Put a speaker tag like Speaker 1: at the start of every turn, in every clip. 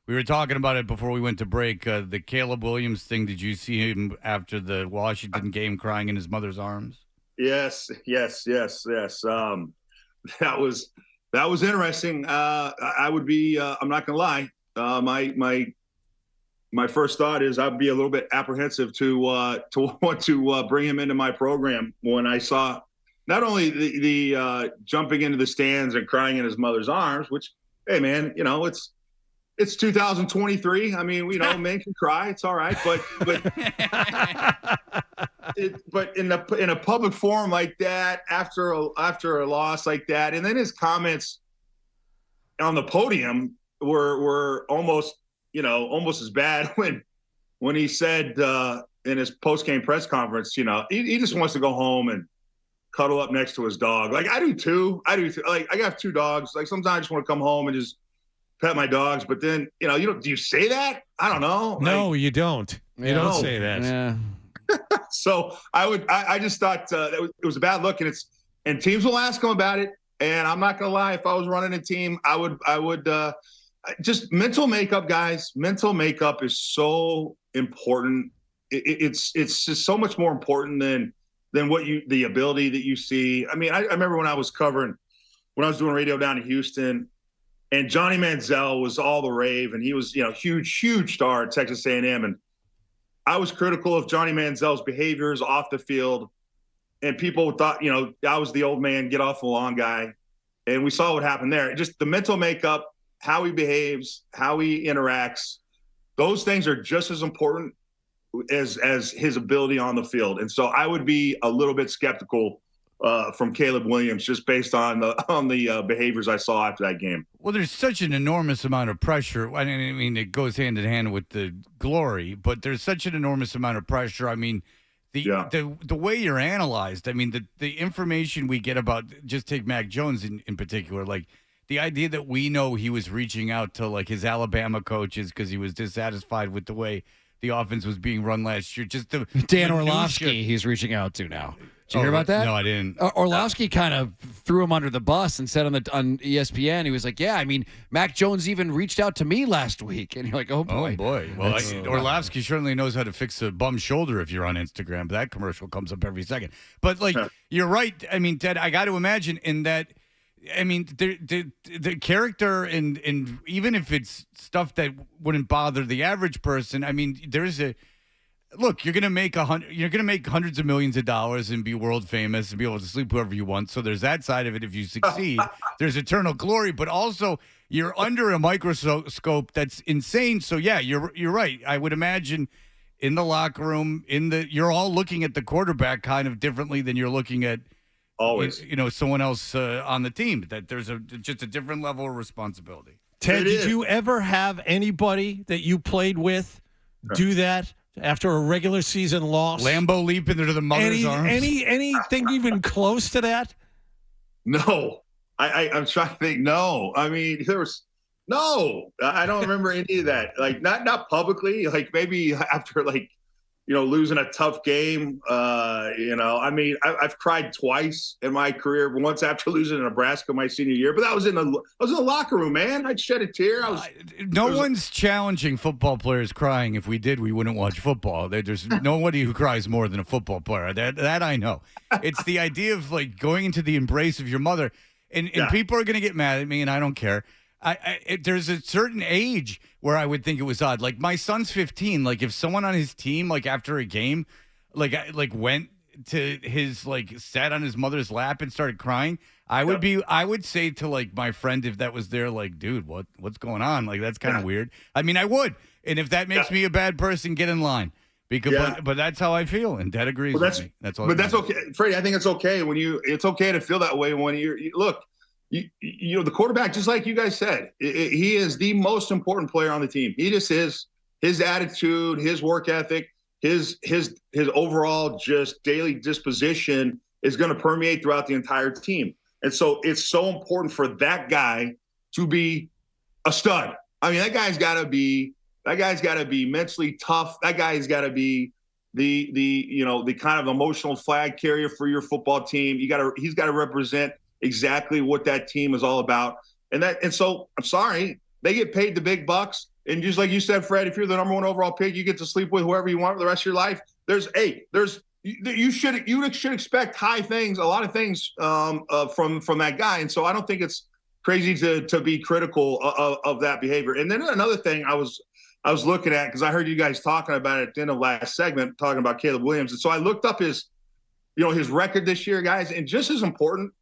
Speaker 1: We were talking about it before we went to break. The Caleb Williams thing. Did you see him after the Washington game crying in his mother's arms?
Speaker 2: Yes. That was interesting. I would be. I'm not gonna lie. My first thought is I'd be a little bit apprehensive to want to bring him into my program when I saw not only the jumping into the stands and crying in his mother's arms, which, hey man, it's 2023. I mean, men can cry. It's all right, but in a public forum like that, after a loss like that, and then his comments on the podium were almost as bad when he said in his post-game press conference, he just wants to go home and cuddle up next to his dog. Like I do too. Like I got 2 dogs. Like sometimes I just want to come home and just pet my dogs. But then, do you say that? I don't know.
Speaker 3: No, you don't. You don't say that.
Speaker 1: Yeah.
Speaker 2: So I just thought it was a bad look, and teams will ask him about it. And I'm not gonna lie, if I was running a team, I would just mental makeup, guys. Mental makeup is so important. It's just so much more important than the ability that you see. I mean, I remember when I was doing radio down in Houston, and Johnny Manziel was all the rave, and he was huge star at Texas A&M, and I was critical of Johnny Manziel's behaviors off the field, and people thought I was the old man, get off the lawn guy, and we saw what happened there. Just the mental makeup, how he behaves, how he interacts, those things are just as important as his ability on the field. And so I would be a little bit skeptical from Caleb Williams just based on the behaviors I saw after that game.
Speaker 1: Well, there's such an enormous amount of pressure. I mean, it goes hand in hand with the glory, but there's such an enormous amount of pressure. I mean, the way you're analyzed. I mean, the information we get about, just take Mac Jones in particular, like the idea that we know he was reaching out to like his Alabama coaches because he was dissatisfied with the way the offense was being run last year. Just
Speaker 4: Dan Orlovsky, he's reaching out to now. Did you hear about that?
Speaker 1: No, I didn't.
Speaker 4: Orlovsky kind of threw him under the bus and said on ESPN, he was like, yeah, I mean, Mac Jones even reached out to me last week. And you're like, oh, boy.
Speaker 1: Oh, boy. Well, Orlovsky certainly knows how to fix a bum shoulder if you're on Instagram. But that commercial comes up every second. But, you're right. I mean, Ted, I got to imagine in that, I mean, the character and even if it's stuff that wouldn't bother the average person, I mean, there's a... Look, you're gonna make hundreds of millions of dollars and be world famous and be able to sleep whoever you want. So there's that side of it. If you succeed, there's eternal glory. But also, you're under a microscope that's insane. So yeah, you're right. I would imagine in the locker room, you're all looking at the quarterback kind of differently than you're looking at
Speaker 2: always.
Speaker 1: Someone else on the team. That there's just a different level of responsibility.
Speaker 3: Ted, did you ever have anybody that you played with do that? After a regular season loss,
Speaker 1: Lambo leap into the mother's arms.
Speaker 3: Anything even close to that?
Speaker 2: No, I'm trying to think. No, I mean I don't remember any of that. Like not publicly. Like maybe after losing a tough game. I mean, I've cried twice in my career. Once after losing in Nebraska my senior year, but I was in the locker room, man. I'd shed a tear.
Speaker 1: One's challenging football players crying. If we did, we wouldn't watch football. There's nobody who cries more than a football player. That I know. It's the idea of going into the embrace of your mother, and people are going to get mad at me, and I don't care. There's a certain age where I would think it was odd. Like my son's 15. Like if someone on his team, after a game, went to his sat on his mother's lap and started crying, I would say to my friend if that was there, dude, what's going on? That's kind of weird. I mean, I would, and if that makes me a bad person, get in line. Because, but that's how I feel, and Dad agrees with me. That's all.
Speaker 2: But that's okay, Freddie. I think it's okay it's okay to feel that way when look. The quarterback, just like you guys said, he is the most important player on the team. He just is. His attitude, his work ethic, his overall just daily disposition is going to permeate throughout the entire team. And so it's so important for that guy to be a stud. I mean, that guy's got to be mentally tough. That guy's got to be the kind of emotional flag carrier for your football team. He's got to represent exactly what that team is all about. And so I'm sorry, they get paid the big bucks. And just like you said, Fred, if you're the number 1 overall pick, you get to sleep with whoever you want for the rest of your life. You should expect high things, a lot of things from that guy. And so I don't think it's crazy to be critical of that behavior. And then another thing I was looking at, because I heard you guys talking about it at the end of last segment, talking about Caleb Williams. And so I looked up his record this year, guys, and just as important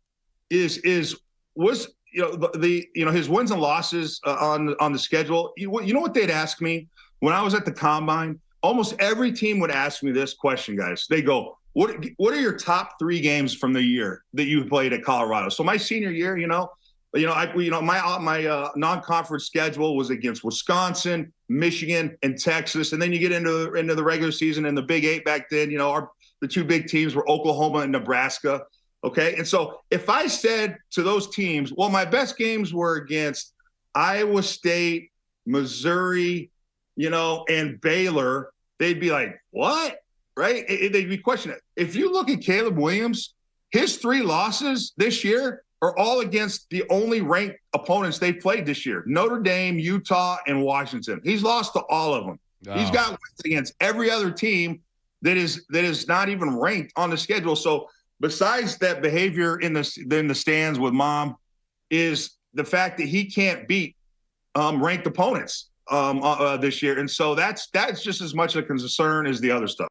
Speaker 2: was his wins and losses on the schedule. You know what they'd ask me when I was at the combine? Almost every team would ask me this question, guys. They go, what are your top 3 games from the year that you've played at Colorado? So my senior year, my non-conference schedule was against Wisconsin, Michigan, and Texas. And then you get into the regular season and the Big 8 back then, the 2 big teams were Oklahoma and Nebraska. Okay. And so if I said to those teams, well, my best games were against Iowa State, Missouri, and Baylor, they'd be like, what? Right? They'd be questioning it. If you look at Caleb Williams, his 3 losses this year are all against the only ranked opponents they played this year: Notre Dame, Utah, and Washington. He's lost to all of them. Oh. He's got wins against every other team that is not even ranked on the schedule. So besides that behavior in the stands with mom, is the fact that he can't beat ranked opponents this year. And so that's just as much a concern as the other stuff.